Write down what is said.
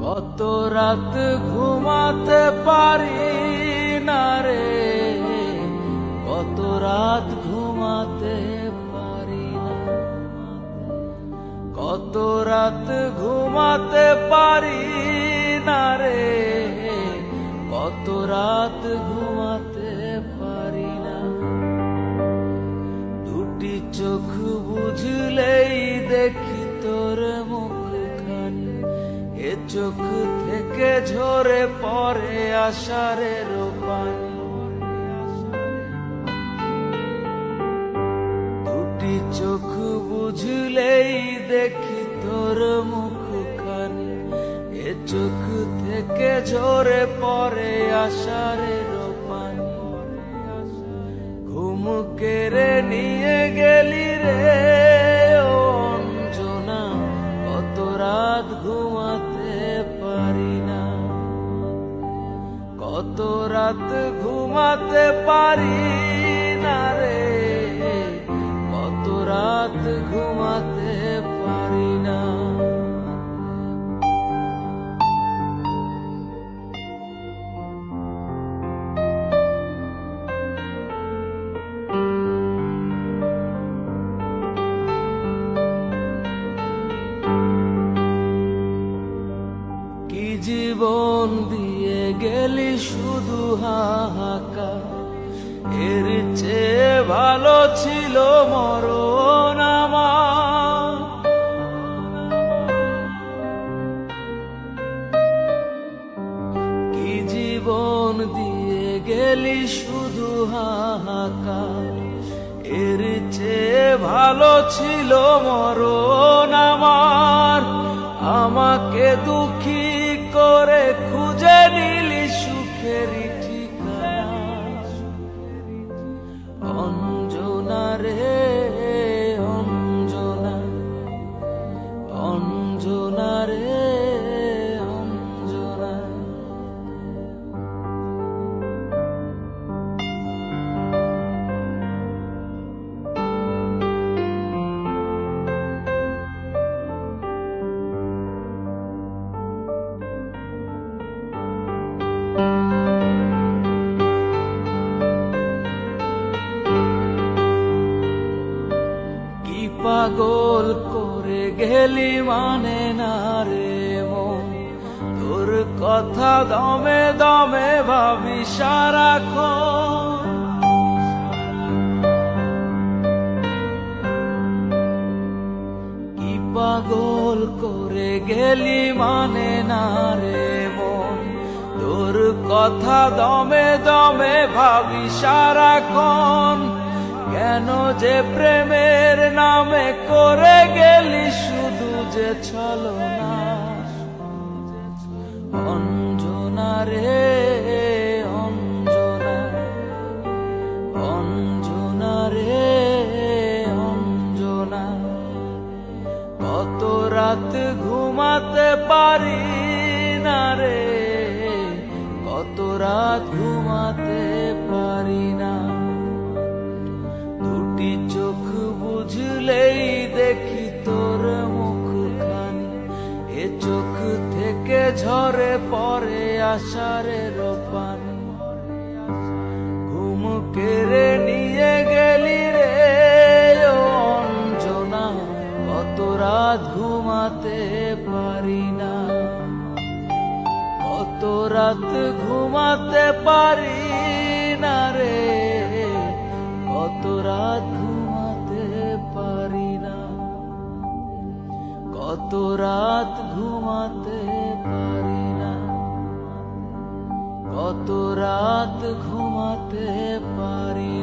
কত রাত ঘুমাতে পারি না রে, কত রাত ঘুমাতে পারি না, কত রাত ঘুমাতে পারি না রে, কত রাত ঘুমাতে পারি না। দুটি চোখ বুঝলেই দেখি তোর মুখখানি, এ চোখ থেকে ঝরে পড়ে আষাঢ়ের পানি। দুটি চোখ বুঝলেই দেখি তোর মুখখানি, এ চোখ থেকে ঝরে পড়ে আষাঢ়ের পানি। ঘুম কেড়ে নিয়ে গেলি রে ও অঞ্জনা, কত রাত ঘুমাতে পারি না, কত রাত ঘুমাতে পারি না রে, কত রাত ঘুমাতে পারি না। কি জীবন দিয়ে গেলি শুধু হাহাকার, এর চেয়ে ভালো ছিল মরণ আমার। কি জীবন দিয়ে গেলি শুধু হাহাকার, এর চেয়ে ভালো ছিল মরণ আমার। আমাকে দুঃখী করে খুঁজে নিলি সুখের ঠিকানা, অঞ্জনা রে অঞ্জনা, অঞ্জনা রে অঞ্জনা। পাগল করে গেলি মানে না রে মন, তোর কথা দমে দমে ভাবি সারাক্ষণ। কি পাগল করে গেলি মানে না রে মন, তোর কথা দমে দমে ভাবি সারাক্ষণ। কেন যে প্রেমের নামে করে গেলি শুধু যে ছলনা, অঞ্জনা রে অঞ্জনা, অঞ্জনা রে অঞ্জনা। কত রাত ঘুমাতে পারি না রে, কত রাত ঘুমাতে পারি না। দুটি চোখ বুঝলেই দেখি তোর মুখখানি, এ চোখ থেকে ঝরে পড়ে আষাঢ়ের পানি। ঘুম কেড়ে নিয়ে গেলি রে ও অঞ্জনা, কত রাত ঘুমাতে পারি না, কত রাত ঘুমাতে পারি না রে, কত রাত ঘুমাতে পারি না, কত রাত ঘুমাতে পারি না, কত রাত ঘুমাতে পারি না।